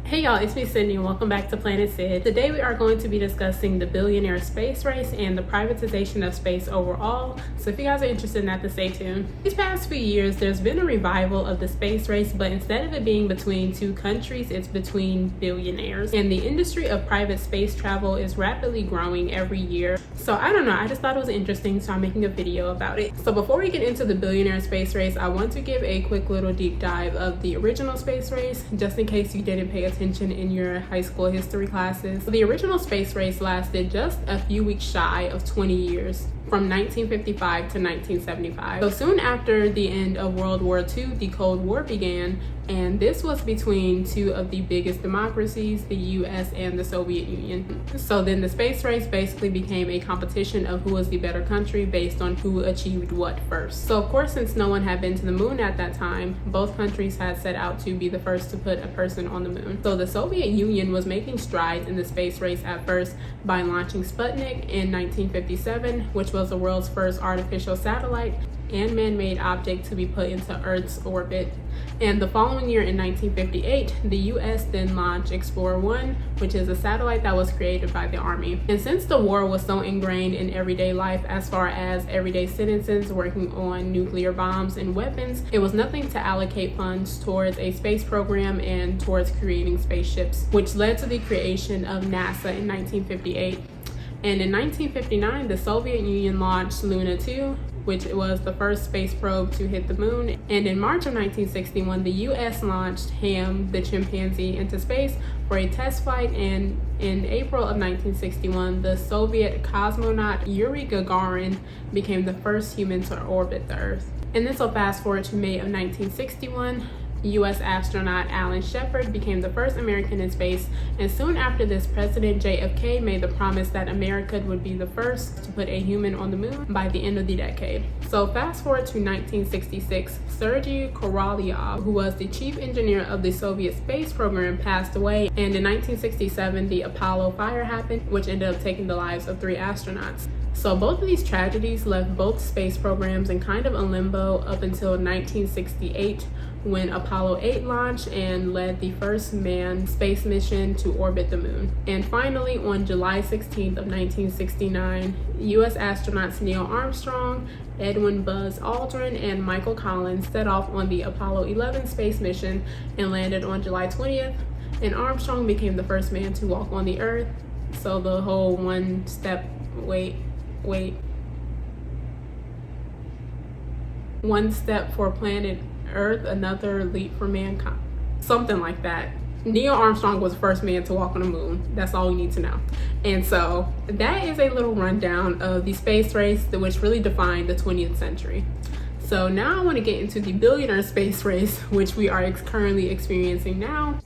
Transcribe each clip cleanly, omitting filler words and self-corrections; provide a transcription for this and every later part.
Hey y'all, it's me Sydney and welcome back to Planet Syd. Today we are going to be discussing the billionaire space race and the privatization of space overall. So if you guys are interested in that, then stay tuned. These past few years, there's been a revival of the space race, but instead of it being between two countries, it's between billionaires. And the industry of private space travel is rapidly growing every year. So I don't know, I just thought it was interesting, so I'm making a video about it. So before we get into the billionaire space race, I want to give a quick little deep dive of the original space race, just in case you didn't pay attention in your high school history classes. The original space race lasted just a few weeks shy of 20 years, from 1955 to 1975. So soon after the end of World War II, the Cold War began, and this was between two of the biggest democracies, the US and the Soviet Union. So then the space race basically became a competition of who was the better country based on who achieved what first. So of course, since no one had been to the moon at that time, both countries had set out to be the first to put a person on the moon. So the Soviet Union was making strides in the space race at first by launching Sputnik in 1957, which was the world's first artificial satellite and man-made object to be put into Earth's orbit. And the following year in 1958, the US then launched Explorer 1, which is a satellite that was created by the Army. And since the war was so ingrained in everyday life as far as everyday citizens working on nuclear bombs and weapons, it was nothing to allocate funds towards a space program and towards creating spaceships, which led to the creation of NASA in 1958. And in 1959, the Soviet Union launched Luna 2, which was the first space probe to hit the moon. And in March of 1961, the US launched Ham, the chimpanzee, into space for a test flight. And in April of 1961, the Soviet cosmonaut Yuri Gagarin became the first human to orbit the Earth. And this will fast forward to May of 1961. US astronaut Alan Shepard became the first American in space, and soon after this, President JFK made the promise that America would be the first to put a human on the moon by the end of the decade. So fast forward to 1966, Sergei Korolyov, who was the chief engineer of the Soviet space program, passed away, and in 1967, the Apollo fire happened, which ended up taking the lives of 3 astronauts. So both of these tragedies left both space programs in kind of a limbo up until 1968, when Apollo 8 launched and led the first manned space mission to orbit the moon. And finally, on July 16th of 1969, US astronauts Neil Armstrong, Edwin Buzz Aldrin, and Michael Collins set off on the Apollo 11 space mission and landed on July 20th, and Armstrong became the first man to walk on the Earth. So the whole one step for planet Earth, another leap for mankind, something like that. Neil Armstrong was the first man to walk on the moon. That's all you need to know. And so that is a little rundown of the space race, which really defined the 20th century. So now I want to get into the billionaire space race, which we are currently experiencing now.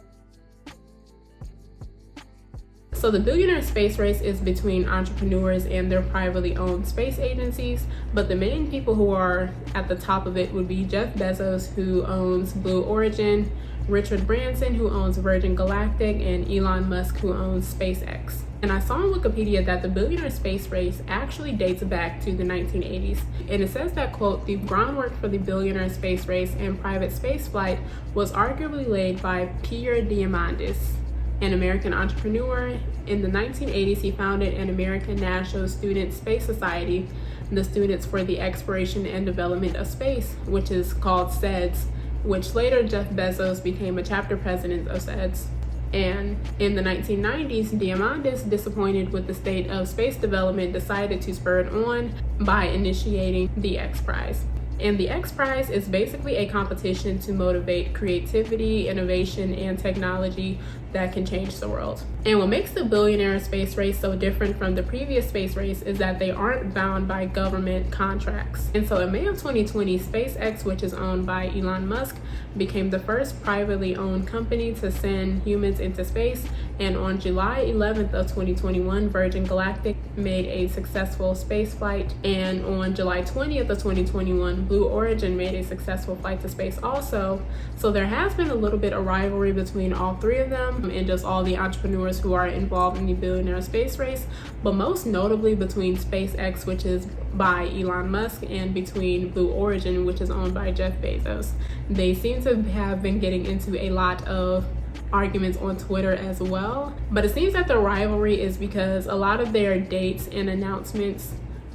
So the billionaire space race is between entrepreneurs and their privately owned space agencies, but the main people who are at the top of it would be Jeff Bezos, who owns Blue Origin, Richard Branson, who owns Virgin Galactic, and Elon Musk, who owns SpaceX. And I saw on Wikipedia that the billionaire space race actually dates back to the 1980s. And it says that, quote, the groundwork for the billionaire space race and private space flight was arguably laid by Pierre Diamandis, an American entrepreneur. In the 1980s, he founded an American National Student Space Society, the Students for the Exploration and Development of Space, which is called SEDS, which later Jeff Bezos became a chapter president of SEDS. And in the 1990s, Diamandis, disappointed with the state of space development, decided to spur it on by initiating the X Prize. And the X Prize is basically a competition to motivate creativity, innovation, and technology that can change the world. And what makes the billionaire space race so different from the previous space race is that they aren't bound by government contracts. And so in May of 2020, SpaceX, which is owned by Elon Musk, became the first privately owned company to send humans into space. And on July 11th of 2021, Virgin Galactic made a successful space flight. And on July 20th of 2021, Blue Origin made a successful flight to space also. So there has been a little bit of rivalry between all 3 of them and just all the entrepreneurs who are involved in the billionaire space race, but most notably between SpaceX, which is by Elon Musk, and between Blue Origin, which is owned by Jeff Bezos. They seem to have been getting into a lot of arguments on Twitter as well. But it seems that the rivalry is because a lot of their dates and announcements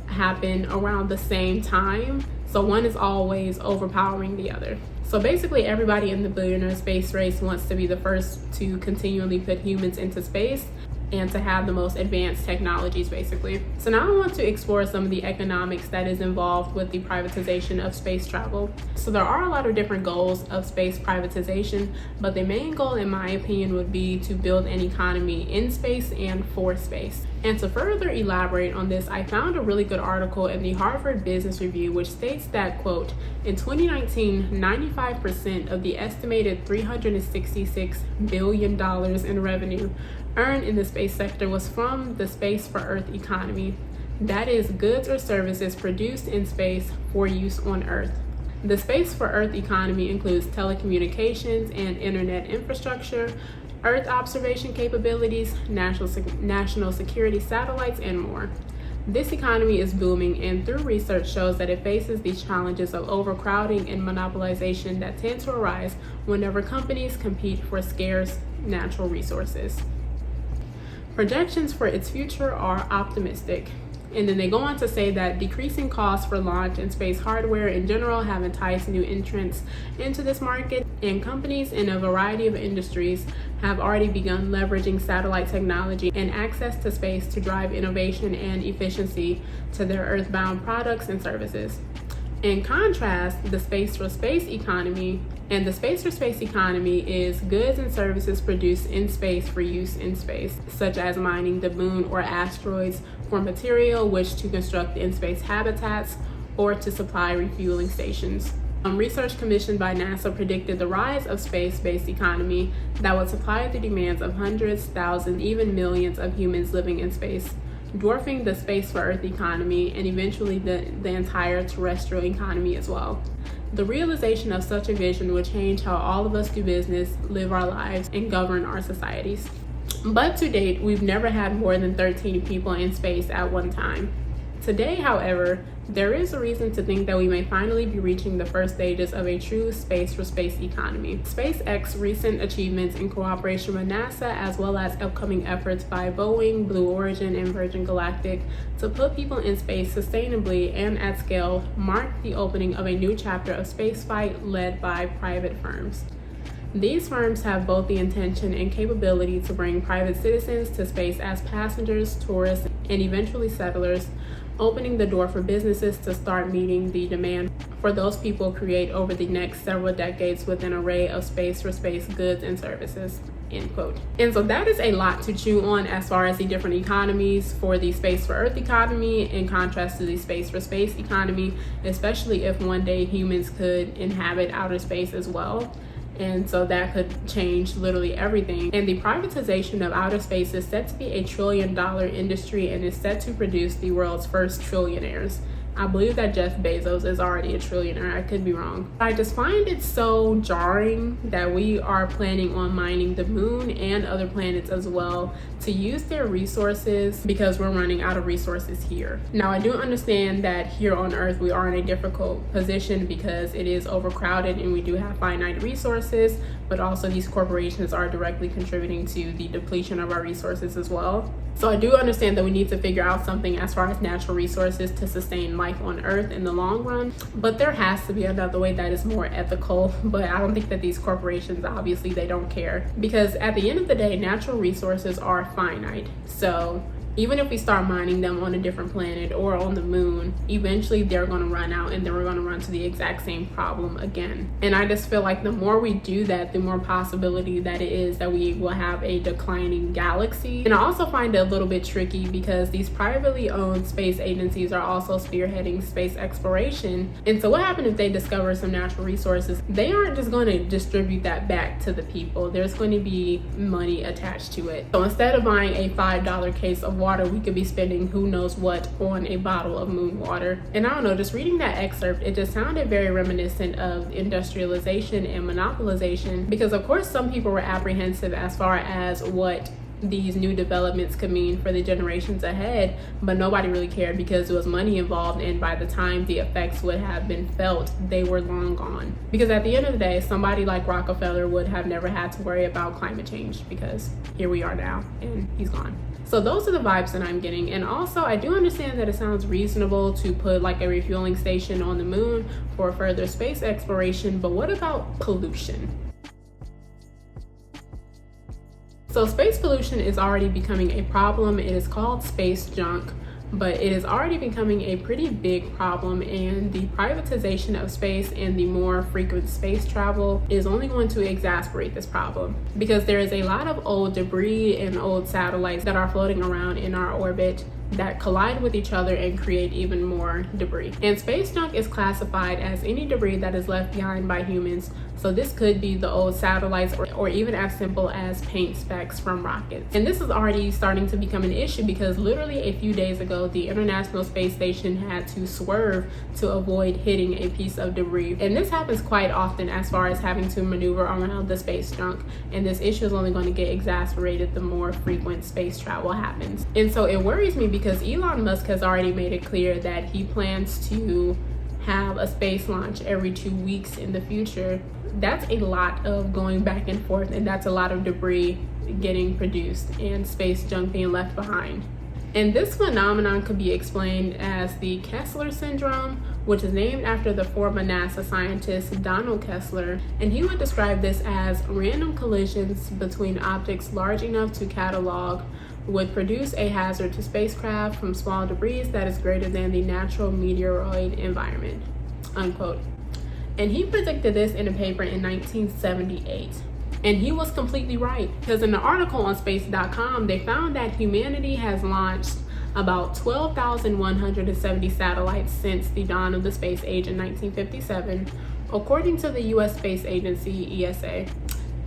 happen around the same time. So one is always overpowering the other. So basically everybody in the billionaire space race wants to be the first to continually put humans into space and to have the most advanced technologies, basically. So now I want to explore some of the economics that is involved with the privatization of space travel. So there are a lot of different goals of space privatization, but the main goal, in my opinion, would be to build an economy in space and for space. And to further elaborate on this, I found a really good article in the Harvard Business Review, which states that, quote, in 2019, 95% of the estimated $366 billion in revenue earned in the space sector was from the space for Earth economy. That is, goods or services produced in space for use on Earth. The space for Earth economy includes telecommunications and internet infrastructure, Earth observation capabilities, national security satellites, and more. This economy is booming, and through research shows that it faces the challenges of overcrowding and monopolization that tend to arise whenever companies compete for scarce natural resources. Projections for its future are optimistic. And then they go on to say that decreasing costs for launch and space hardware in general have enticed new entrants into this market, and companies in a variety of industries have already begun leveraging satellite technology and access to space to drive innovation and efficiency to their earthbound products and services. In contrast, the space for space economy is goods and services produced in space for use in space, such as mining the moon or asteroids for material, which to construct in-space habitats or to supply refueling stations. Research commissioned by NASA predicted the rise of space-based economy that would supply the demands of hundreds, thousands, even millions of humans living in space, dwarfing the space for Earth economy and eventually the entire terrestrial economy as well. The realization of such a vision would change how all of us do business, live our lives, and govern our societies. But to date, we've never had more than 13 people in space at one time. Today, however, there is a reason to think that we may finally be reaching the first stages of a true space for space economy. SpaceX's recent achievements in cooperation with NASA, as well as upcoming efforts by Boeing, Blue Origin, and Virgin Galactic to put people in space sustainably and at scale, mark the opening of a new chapter of spaceflight led by private firms. These firms have both the intention and capability to bring private citizens to space as passengers, tourists, and eventually settlers, opening the door for businesses to start meeting the demand for those people create over the next several decades with an array of space for space goods and services, end quote. And so that is a lot to chew on as far as the different economies for the space for Earth economy in contrast to the space for space economy, especially if one day humans could inhabit outer space as well. And so that could change literally everything. And the privatization of outer space is set to be $1 trillion industry and is set to produce the world's first trillionaires. I believe that Jeff Bezos is already a trillionaire. I could be wrong. I just find it so jarring that we are planning on mining the moon and other planets as well to use their resources because we're running out of resources here. Now, I do understand that here on Earth we are in a difficult position because it is overcrowded and we do have finite resources, but also these corporations are directly contributing to the depletion of our resources as well. So I do understand that we need to figure out something as far as natural resources to sustain life on Earth in the long run, but there has to be another way that is more ethical. But I don't think that these corporations, obviously, they don't care, because at the end of the day, natural resources are finite. So even if we start mining them on a different planet or on the moon, eventually they're going to run out and then we're going to run to the exact same problem again. And I just feel like the more we do that, the more possibility that it is that we will have a declining galaxy. And I also find it a little bit tricky because these privately owned space agencies are also spearheading space exploration. And so what happens if they discover some natural resources? They aren't just going to distribute that back to the people. There's going to be money attached to it. So instead of buying a $5 case of water, we could be spending who knows what on a bottle of moon water. And I don't know, just reading that excerpt, it just sounded very reminiscent of industrialization and monopolization, because of course some people were apprehensive as far as what these new developments could mean for the generations ahead, but nobody really cared because there was money involved, and by the time the effects would have been felt, they were long gone. Because at the end of the day, somebody like Rockefeller would have never had to worry about climate change, because here we are now and he's gone. So those are the vibes that I'm getting. And also, I do understand that it sounds reasonable to put like a refueling station on the moon for further space exploration, but what about pollution? So space pollution is already becoming a problem. It is called space junk, but it is already becoming a pretty big problem, and the privatization of space and the more frequent space travel is only going to exacerbate this problem, because there is a lot of old debris and old satellites that are floating around in our orbit that collide with each other and create even more debris. And space junk is classified as any debris that is left behind by humans. So this could be the old satellites or even as simple as paint specks from rockets. And this is already starting to become an issue, because literally a few days ago, the International Space Station had to swerve to avoid hitting a piece of debris. And this happens quite often as far as having to maneuver around the space junk. And this issue is only going to get exacerbated the more frequent space travel happens. And so it worries me, because Elon Musk has already made it clear that he plans to have a space launch every 2 weeks in the future. That's a lot of going back and forth, and that's a lot of debris getting produced and space junk being left behind. And this phenomenon could be explained as the KESSLER syndrome, which is named after the former NASA scientist Donald Kessler. And he would describe this as random collisions between objects large enough to catalog would produce a hazard to spacecraft from small debris that is greater than the natural meteoroid environment, unquote. And he predicted this in a paper in 1978. And he was completely right, because in the article on space.com, they found that humanity has launched about 12,170 satellites since the dawn of the space age in 1957, according to the US Space Agency, ESA.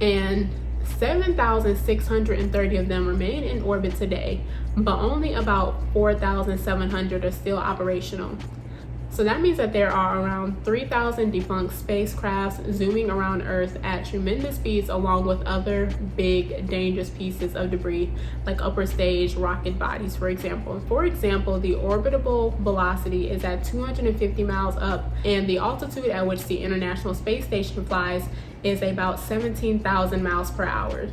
And 7,630 of them remain in orbit today, but only about 4,700 are still operational. So that means that there are around 3,000 defunct spacecrafts zooming around Earth at tremendous speeds, along with other big, dangerous pieces of debris, like upper stage rocket bodies, for example. For example, the orbitable velocity is at 250 miles up, and the altitude at which the International Space Station flies is about 17,000 miles per hour.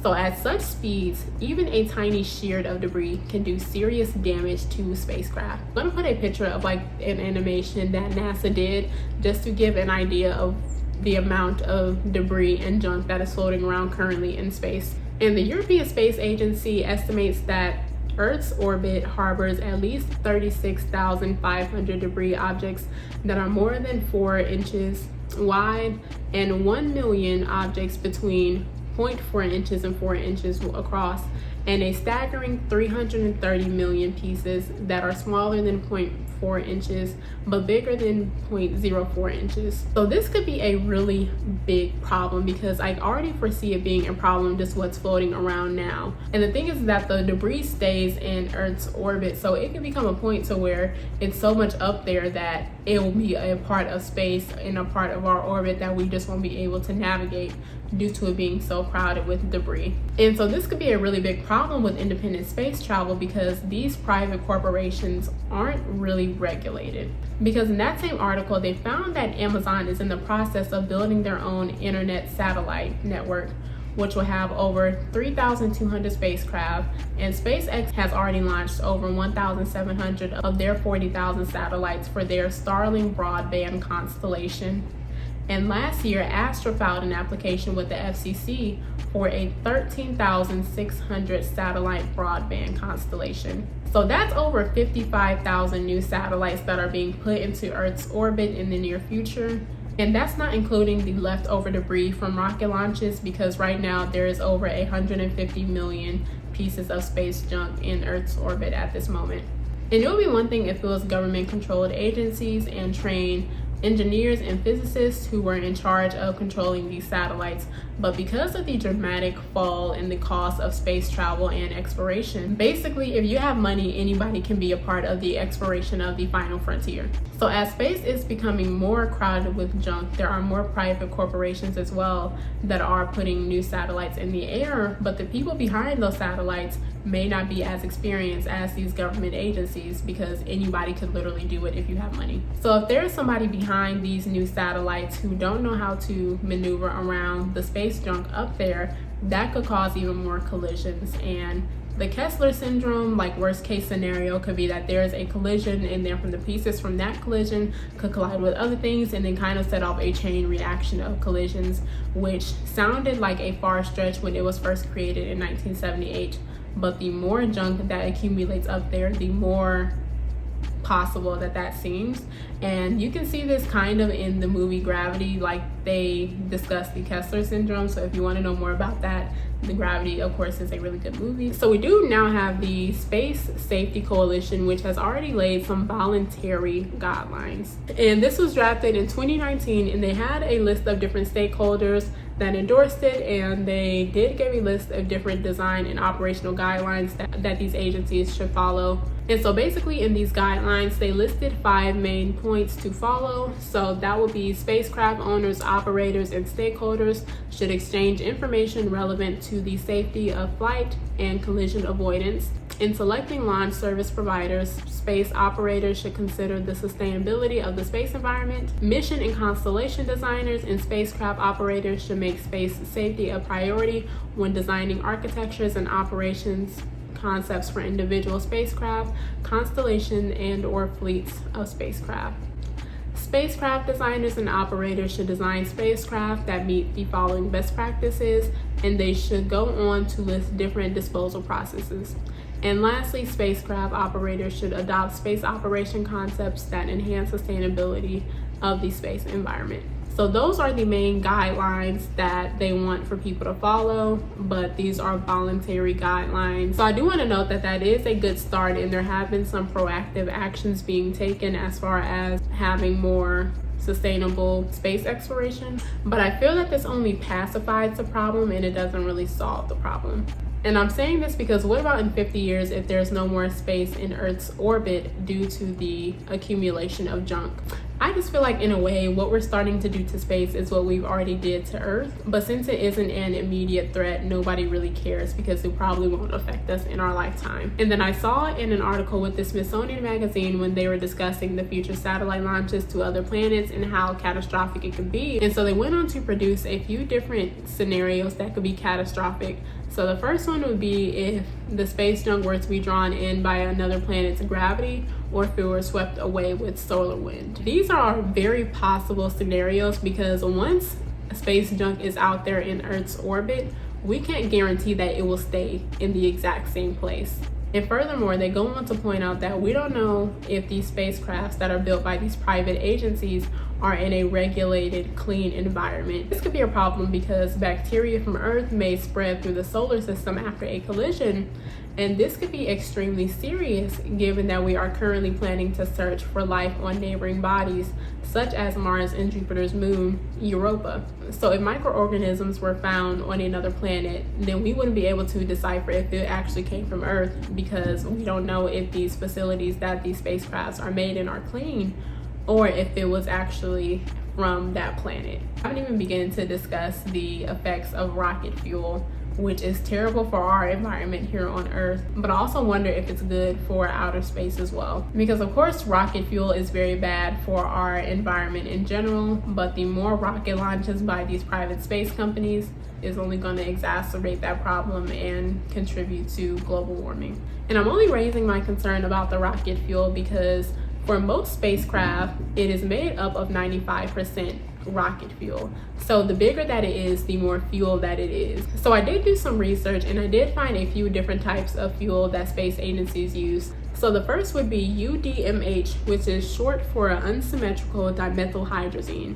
So at such speeds, even a tiny sheard of debris can do serious damage to spacecraft. I'm gonna put a picture of like an animation that NASA did just to give an idea of the amount of debris and junk that is floating around currently in space. And the European Space Agency estimates that Earth's orbit harbors at least 36,500 debris objects that are more than 4 inches wide, and 1 million objects between 0.4 inches and 4 inches across, and a staggering 330 million pieces that are smaller than 0.4 inches but bigger than 0.04 inches. So this could be a really big problem, because I already foresee it being a problem just what's floating around now. And the thing is that the debris stays in Earth's orbit, so it can become a point to where it's so much up there that it will be a part of space and a part of our orbit that we just won't be able to navigate due to it being so crowded with debris. And so this could be a really big problem with independent space travel, because these private corporations aren't really regulated. Because in that same article, they found that Amazon is in the process of building their own internet satellite network, which will have over 3,200 spacecraft, and SpaceX has already launched over 1,700 of their 40,000 satellites for their Starlink broadband constellation. And last year, Astra filed an application with the FCC for a 13,600 satellite broadband constellation. So that's over 55,000 new satellites that are being put into Earth's orbit in the near future. And that's not including the leftover debris from rocket launches, because right now there is over 150 million pieces of space junk in Earth's orbit at this moment. And it would be one thing if it was government-controlled agencies and trained engineers and physicists who were in charge of controlling these satellites. But because of the dramatic fall in the cost of space travel and exploration, basically if you have money, anybody can be a part of the exploration of the final frontier. So as space is becoming more crowded with junk, there are more private corporations as well that are putting new satellites in the air, but the people behind those satellites may not be as experienced as these government agencies, because anybody could literally do it if you have money. So if there's somebody behind these new satellites who don't know how to maneuver around the space junk up there, that could cause even more collisions. And the KESSLER syndrome, like worst case scenario, could be that there's a collision and then from the pieces from that collision could collide with other things and then kind of set off a chain reaction of collisions, which sounded like a far stretch when it was first created in 1978. But the more junk that accumulates up there, the more possible that seems. And you can see this kind of in the movie Gravity, like they discuss the KESSLER syndrome. So if you want to know more about that, the Gravity, of course, is a really good movie. So we do now have the Space Safety Coalition, which has already laid some voluntary guidelines. And this was drafted in 2019, and they had a list of different stakeholders that endorsed it, and they did give a list of different design and operational guidelines that these agencies should follow. And so basically in these guidelines, they listed 5 main points to follow. So that would be spacecraft owners, operators, and stakeholders should exchange information relevant to the safety of flight and collision avoidance. In selecting launch service providers, space operators should consider the sustainability of the space environment. Mission and constellation designers and spacecraft operators should make space safety a priority when designing architectures and operations concepts for individual spacecraft, constellation, and/or fleets of spacecraft. Spacecraft designers and operators should design spacecraft that meet the following best practices, and they should go on to list different disposal processes. And lastly, spacecraft operators should adopt space operation concepts that enhance sustainability of the space environment. So those are the main guidelines that they want for people to follow, but these are voluntary guidelines. So I do want to note that that is a good start, and there have been some proactive actions being taken as far as having more sustainable space exploration. But I feel that this only pacifies the problem and it doesn't really solve the problem. And I'm saying this because what about in 50 years if there's no more space in Earth's orbit due to the accumulation of junk? I just feel like in a way what we're starting to do to space is what we've already did to Earth, but since it isn't an immediate threat, nobody really cares because it probably won't affect us in our lifetime. And then I saw in an article with the Smithsonian magazine when they were discussing the future satellite launches to other planets and how catastrophic it could be. And so they went on to produce a few different scenarios that could be catastrophic. So the first one would be if the space junk were to be drawn in by another planet's gravity, or if it were swept away with solar wind. These are very possible scenarios because once space junk is out there in Earth's orbit, we can't guarantee that it will stay in the exact same place. And furthermore, they go on to point out that we don't know if these spacecrafts that are built by these private agencies are in a regulated, clean environment. This could be a problem because bacteria from Earth may spread through the solar system after a collision, and this could be extremely serious given that we are currently planning to search for life on neighboring bodies such as Mars and Jupiter's moon, Europa. So if microorganisms were found on another planet, then we wouldn't be able to decipher if it actually came from Earth because we don't know if these facilities that these spacecrafts are made in are clean or if it was actually from that planet. I haven't even begun to discuss the effects of rocket fuel, which is terrible for our environment here on Earth, but I also wonder if it's good for outer space as well. Because of course rocket fuel is very bad for our environment in general, but the more rocket launches by these private space companies is only going to exacerbate that problem and contribute to global warming. And I'm only raising my concern about the rocket fuel because for most spacecraft, it is made up of 95% rocket fuel. So the bigger that it is, the more fuel that it is. So I did do some research and I did find a few different types of fuel that space agencies use. So the first would be UDMH, which is short for unsymmetrical dimethylhydrazine,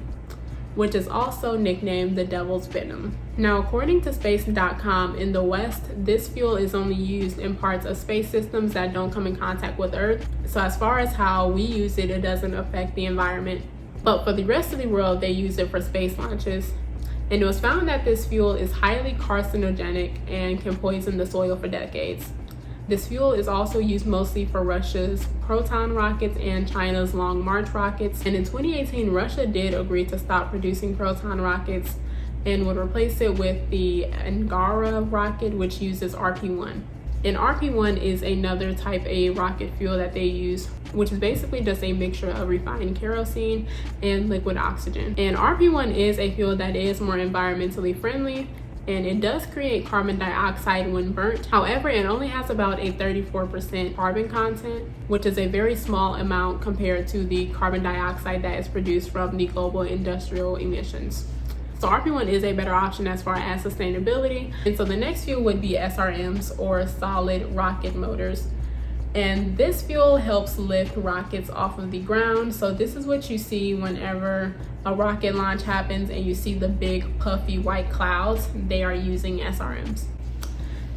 which is also nicknamed the devil's venom. Now, according to space.com, in the West, this fuel is only used in parts of space systems that don't come in contact with Earth. So as far as how we use it, it doesn't affect the environment but for the rest of the world, they use it for space launches. And it was found that this fuel is highly carcinogenic and can poison the soil for decades. This fuel is also used mostly for Russia's Proton rockets and China's Long March rockets. And in 2018, Russia did agree to stop producing Proton rockets and would replace it with the Angara rocket, which uses RP-1. And RP-1 is another type A rocket fuel that they use, which is basically just a mixture of refined kerosene and liquid oxygen. And RP-1 is a fuel that is more environmentally friendly, and it does create carbon dioxide when burnt. However, it only has about a 34% carbon content, which is a very small amount compared to the carbon dioxide that is produced from the global industrial emissions. So RP-1 is a better option as far as sustainability. And so the next fuel would be SRMs, or solid rocket motors. And this fuel helps lift rockets off of the ground. So this is what you see whenever a rocket launch happens and you see the big puffy white clouds. They are using SRMs.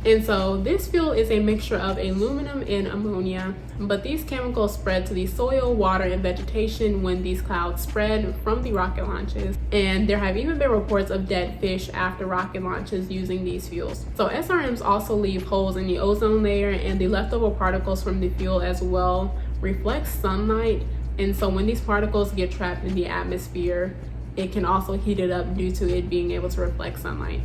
And so this fuel is a mixture of aluminum and ammonia, but these chemicals spread to the soil, water, and vegetation when these clouds spread from the rocket launches. And there have even been reports of dead fish after rocket launches using these fuels. So SRMs also leave holes in the ozone layer, and the leftover particles from the fuel as well reflect sunlight. And so when these particles get trapped in the atmosphere, it can also heat it up due to it being able to reflect sunlight.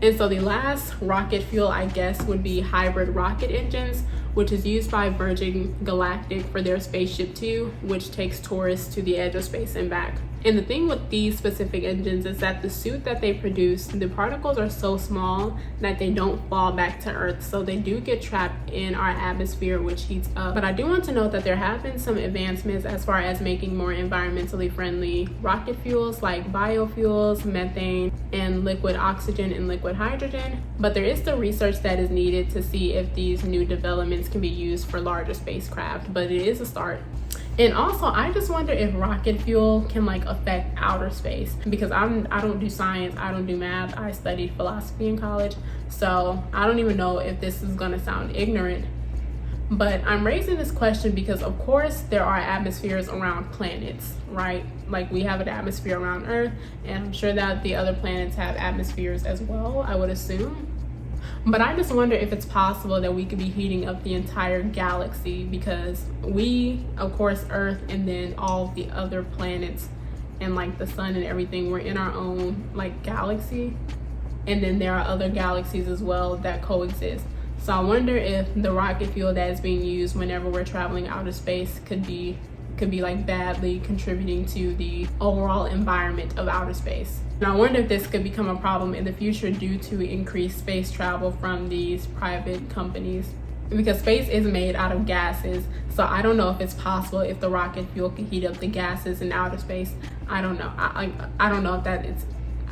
And so the last rocket fuel, I guess, would be hybrid rocket engines, which is used by Virgin Galactic for their Spaceship Two, which takes tourists to the edge of space and back. And the thing with these specific engines is that the suit that they produce, the particles are so small that they don't fall back to Earth. So they do get trapped in our atmosphere, which heats up. But I do want to note that there have been some advancements as far as making more environmentally friendly rocket fuels like biofuels, methane, and liquid oxygen and liquid hydrogen. But there is still research that is needed to see if these new developments can be used for larger spacecraft, but it is a start. And also, I just wonder if rocket fuel can affect outer space, because I don't do science, I don't do math, I studied philosophy in college, so I don't even know if this is gonna sound ignorant. But I'm raising this question because, of course, there are atmospheres around planets, right? Like we have an atmosphere around Earth, and I'm sure that the other planets have atmospheres as well, I would assume. But I just wonder if it's possible that we could be heating up the entire galaxy, because we, of course, Earth, and then all the other planets and the sun and everything, we're in our own galaxy. And then there are other galaxies as well that coexist. So I wonder if the rocket fuel that is being used whenever we're traveling outer space could be badly contributing to the overall environment of outer space. And I wonder if this could become a problem in the future due to increased space travel from these private companies, because space is made out of gases. So I don't know if it's possible if the rocket fuel can heat up the gases in outer space. I don't know. I don't know if that is,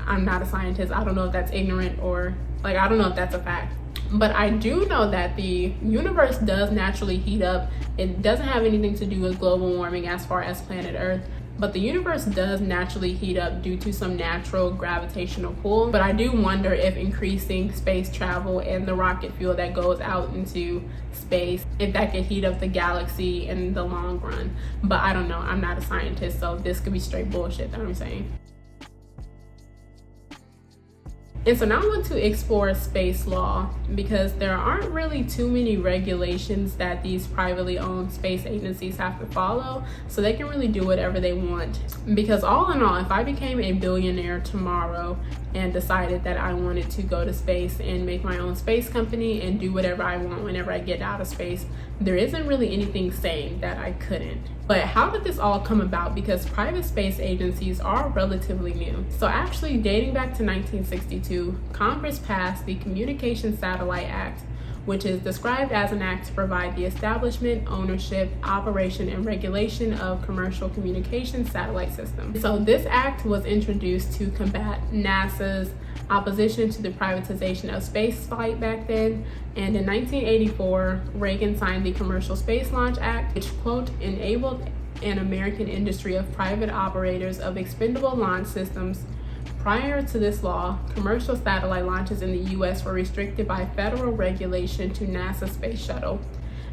I'm not a scientist. I don't know if that's ignorant, or I don't know if that's a fact. But I do know that the universe does naturally heat up. It doesn't have anything to do with global warming as far as planet Earth, but the universe does naturally heat up due to some natural gravitational pull. But I do wonder if increasing space travel and the rocket fuel that goes out into space, if that could heat up the galaxy in the long run. But I don't know. I'm not a scientist, so this could be straight bullshit that I'm saying. And so now I want to explore space law, because there aren't really too many regulations that these privately owned space agencies have to follow, so they can really do whatever they want. Because all in all, if I became a billionaire tomorrow and decided that I wanted to go to space and make my own space company and do whatever I want whenever I get out of space, there isn't really anything saying that I couldn't. But how did this all come about? Because private space agencies are relatively new. So actually, dating back to 1962, Congress passed the Communication Satellite Act, which is described as an act to provide the establishment, ownership, operation, and regulation of commercial communication satellite systems. So this act was introduced to combat NASA's opposition to the privatization of space flight back then. And in 1984, Reagan signed the Commercial Space Launch Act, which, quote, enabled an American industry of private operators of expendable launch systems. Prior to this law, commercial satellite launches in the US were restricted by federal regulation to NASA's Space Shuttle.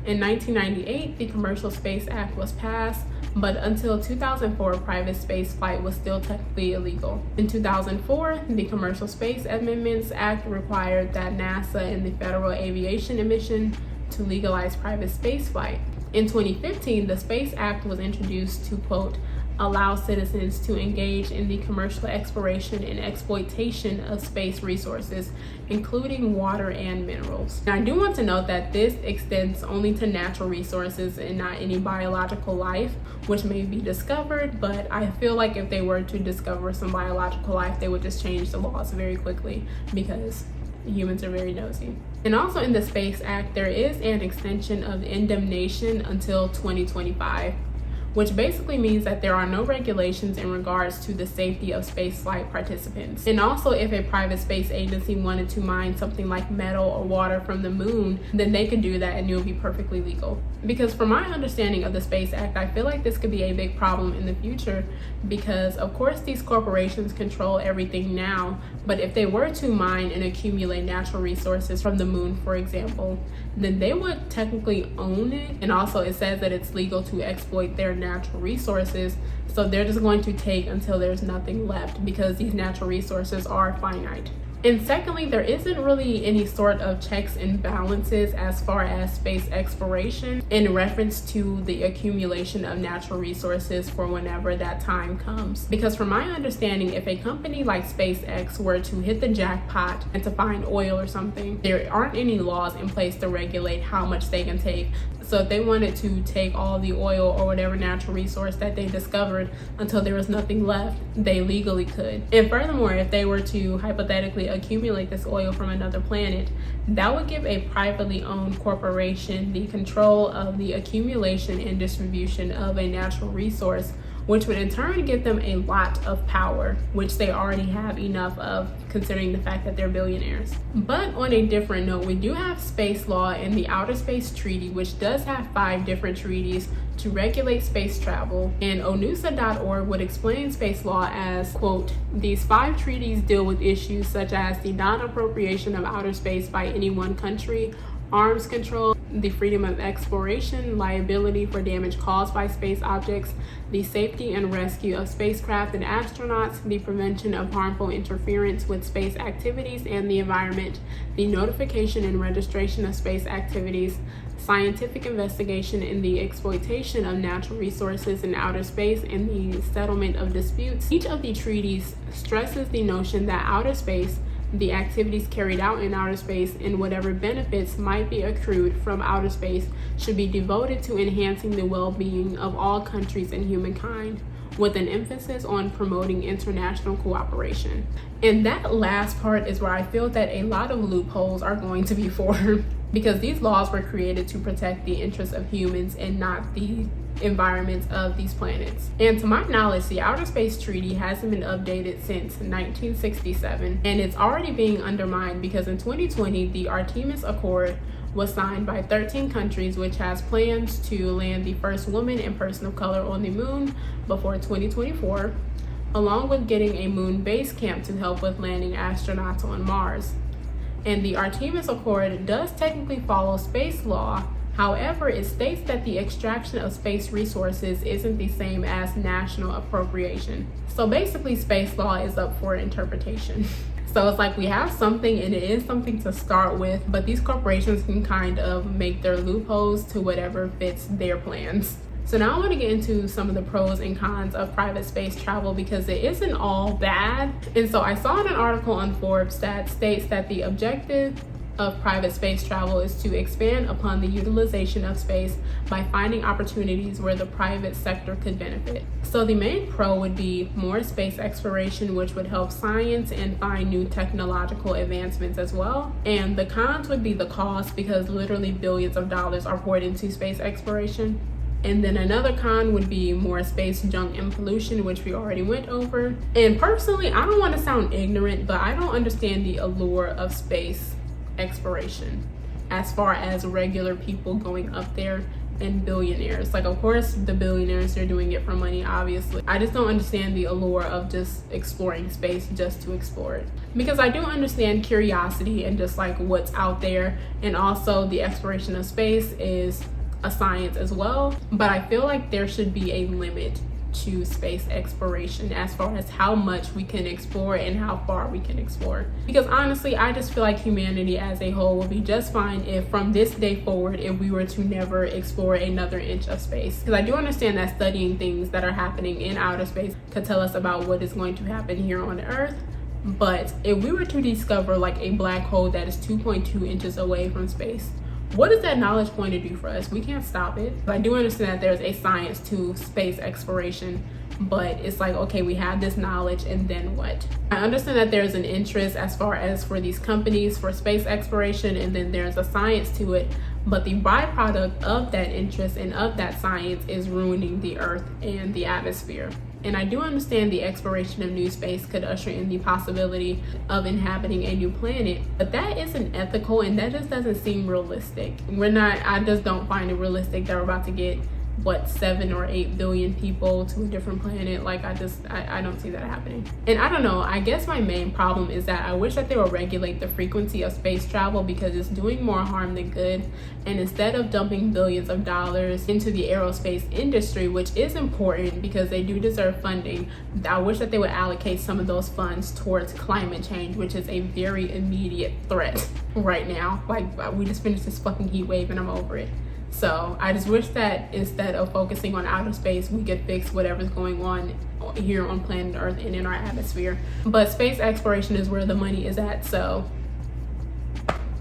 In 1998, the Commercial Space Act was passed, but until 2004, private space flight was still technically illegal. In 2004, the Commercial Space Amendments Act required that NASA and the Federal Aviation Administration to legalize private space flight. In 2015, the Space Act was introduced to, quote, allow citizens to engage in the commercial exploration and exploitation of space resources, including water and minerals. Now, I do want to note that this extends only to natural resources and not any biological life, which may be discovered, but I feel like if they were to discover some biological life, they would just change the laws very quickly because humans are very nosy. And also in the Space Act, there is an extension of indemnification until 2025. Which basically means that there are no regulations in regards to the safety of spaceflight participants. And also, if a private space agency wanted to mine something like metal or water from the moon, then they could do that and it would be perfectly legal. Because from my understanding of the Space Act, I feel like this could be a big problem in the future because, of course, these corporations control everything now, but if they were to mine and accumulate natural resources from the moon, for example, then they would technically own it. And also, it says that it's legal to exploit their natural resources, so they're just going to take until there's nothing left because these natural resources are finite. And secondly, there isn't really any sort of checks and balances as far as space exploration in reference to the accumulation of natural resources for whenever that time comes. Because from my understanding, if a company like SpaceX were to hit the jackpot and to find oil or something, there aren't any laws in place to regulate how much they can take. So if they wanted to take all the oil or whatever natural resource that they discovered until there was nothing left, they legally could. And furthermore, if they were to hypothetically accumulate this oil from another planet, that would give a privately owned corporation the control of the accumulation and distribution of a natural resource, which would in turn give them a lot of power, which they already have enough of considering the fact that they're billionaires. But on a different note, we do have space law in the Outer Space Treaty, which does have 5 different treaties to regulate space travel, and onusa.org would explain space law as, quote, these 5 treaties deal with issues such as the non-appropriation of outer space by any one country, arms control, the freedom of exploration, liability for damage caused by space objects, the safety and rescue of spacecraft and astronauts, the prevention of harmful interference with space activities and the environment, the notification and registration of space activities, scientific investigation in the exploitation of natural resources in outer space, and the settlement of disputes. Each of the treaties stresses the notion that outer space, the activities carried out in outer space, and whatever benefits might be accrued from outer space should be devoted to enhancing the well-being of all countries and humankind, with an emphasis on promoting international cooperation. And that last part is where I feel that a lot of loopholes are going to be formed because these laws were created to protect the interests of humans and not the environments of these planets. And to my knowledge, the Outer Space Treaty hasn't been updated since 1967, and it's already being undermined because in 2020, the Artemis Accord was signed by 13 countries, which has plans to land the first woman and person of color on the moon before 2024, along with getting a moon base camp to help with landing astronauts on Mars. And the Artemis Accord does technically follow space law. However, it states that the extraction of space resources isn't the same as national appropriation. So basically, space law is up for interpretation. So it's like we have something and it is something to start with, but these corporations can kind of make their loopholes to whatever fits their plans. So now I want to get into some of the pros and cons of private space travel because it isn't all bad. And so I saw in an article on Forbes that states that the objective of private space travel is to expand upon the utilization of space by finding opportunities where the private sector could benefit. So the main pro would be more space exploration, which would help science and find new technological advancements as well. And the cons would be the cost because literally billions of dollars are poured into space exploration. And then another con would be more space junk and pollution, which we already went over. And personally, I don't want to sound ignorant, but I don't understand the allure of space exploration as far as regular people going up there and billionaires. Like, of course, the billionaires, they're doing it for money, obviously. I just don't understand the allure of just exploring space just to explore it. Because I do understand curiosity and just like what's out there, and also the exploration of space is a science as well, but I feel like there should be a limit to space exploration as far as how much we can explore and how far we can explore. Because honestly, I just feel like humanity as a whole will be just fine if from this day forward, if we were to never explore another inch of space. Because I do understand that studying things that are happening in outer space could tell us about what is going to happen here on Earth. But if we were to discover like a black hole that is 2.2 inches away from space, what is that knowledge going to do for us? We can't stop it. I do understand that there's a science to space exploration, but it's like, okay, we have this knowledge and then what? I understand that there's an interest as far as for these companies for space exploration, and then there's a science to it, but the byproduct of that interest and of that science is ruining the Earth and the atmosphere. And I do understand the exploration of new space could usher in the possibility of inhabiting a new planet, but that isn't ethical and that just doesn't seem realistic. I just don't find it realistic that we're about to get, what, 7 or 8 billion people to a different planet. Like, I don't see that happening. And I don't know, I guess my main problem is that I wish that they would regulate the frequency of space travel because it's doing more harm than good. And instead of dumping billions of dollars into the aerospace industry, which is important because they do deserve funding, I wish that they would allocate some of those funds towards climate change, which is a very immediate threat right now. Like, we just finished this fucking heat wave and I'm over it. So I just wish that instead of focusing on outer space, we could fix whatever's going on here on planet Earth and in our atmosphere. But space exploration is where the money is at, so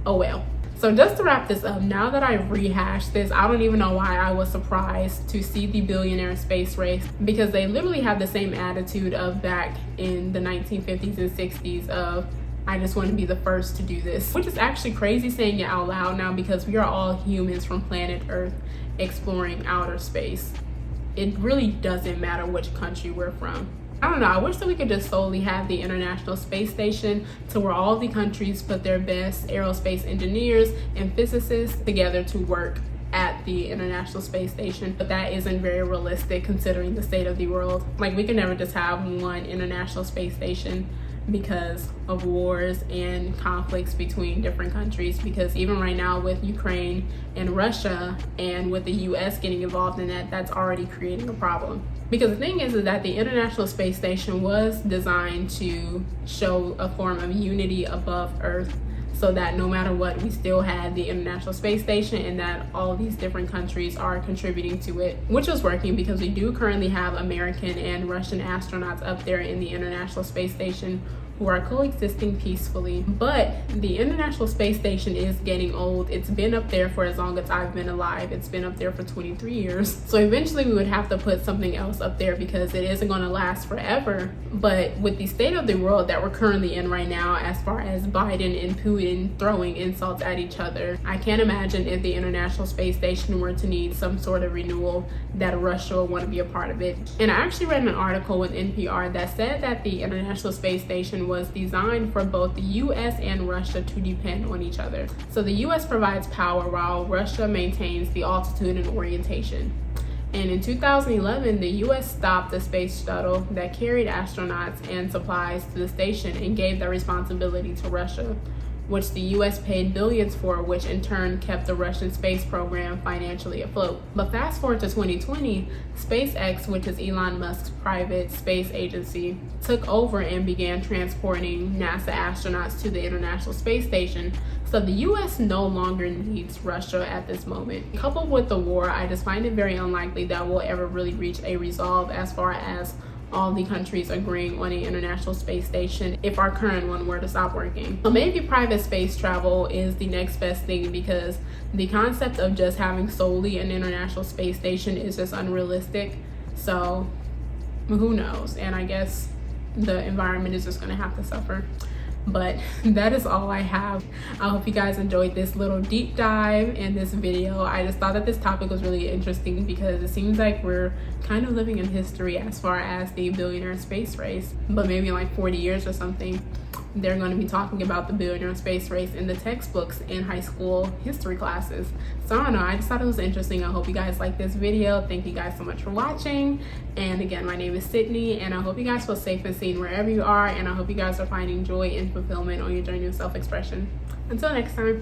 oh well. So just to wrap this up, now that I've rehashed this, I don't even know why I was surprised to see the billionaire space race, because they literally have the same attitude of back in the 1950s and 60s of, I just want to be the first to do this, which is actually crazy saying it out loud now because we are all humans from planet Earth exploring outer space. It really doesn't matter which country we're from. I don't know, I wish that we could just solely have the International Space Station to where all the countries put their best aerospace engineers and physicists together to work at the International Space Station, but that isn't very realistic considering the state of the world. Like, we can never just have one International Space Station because of wars and conflicts between different countries, because even right now with Ukraine and Russia and with the US getting involved in that, that's already creating a problem. Because the thing is that the International Space Station was designed to show a form of unity above Earth, so that no matter what, we still had the International Space Station and that all these different countries are contributing to it, which was working because we do currently have American and Russian astronauts up there in the International Space Station who are coexisting peacefully. But the International Space Station is getting old. It's been up there for as long as I've been alive. It's been up there for 23 years. So eventually we would have to put something else up there because it isn't going to last forever. But with the state of the world that we're currently in right now, as far as Biden and Putin throwing insults at each other, I can't imagine if the International Space Station were to need some sort of renewal that Russia would want to be a part of it. And I actually read an article with NPR that said that the International Space Station was designed for both the US and Russia to depend on each other. So the US provides power while Russia maintains the altitude and orientation. And in 2011, the US stopped the space shuttle that carried astronauts and supplies to the station and gave that responsibility to Russia, which the US paid billions for, which in turn kept the Russian space program financially afloat. But fast forward to 2020, SpaceX, which is Elon Musk's private space agency, took over and began transporting NASA astronauts to the International Space Station. So the US no longer needs Russia at this moment. Coupled with the war, I just find it very unlikely that we'll ever really reach a resolve as far as all the countries agreeing on an International Space Station if our current one were to stop working. So maybe private space travel is the next best thing, because the concept of just having solely an International Space Station is just unrealistic. So who knows? And I guess the environment is just going to have to suffer. But that is all I have. I hope you guys enjoyed this little deep dive in this video. I just thought that this topic was really interesting because it seems like we're kind of living in history as far as the billionaire space race. But maybe in like 40 years or something, they're going to be talking about the billionaire space race in the textbooks in high school history classes. So I don't know, I just thought it was interesting. I hope you guys like this video. Thank you guys so much for watching. And again, my name is Sydney, and I hope you guys feel safe and seen wherever you are, and I hope you guys are finding joy and fulfillment on your journey of self-expression. Until next time.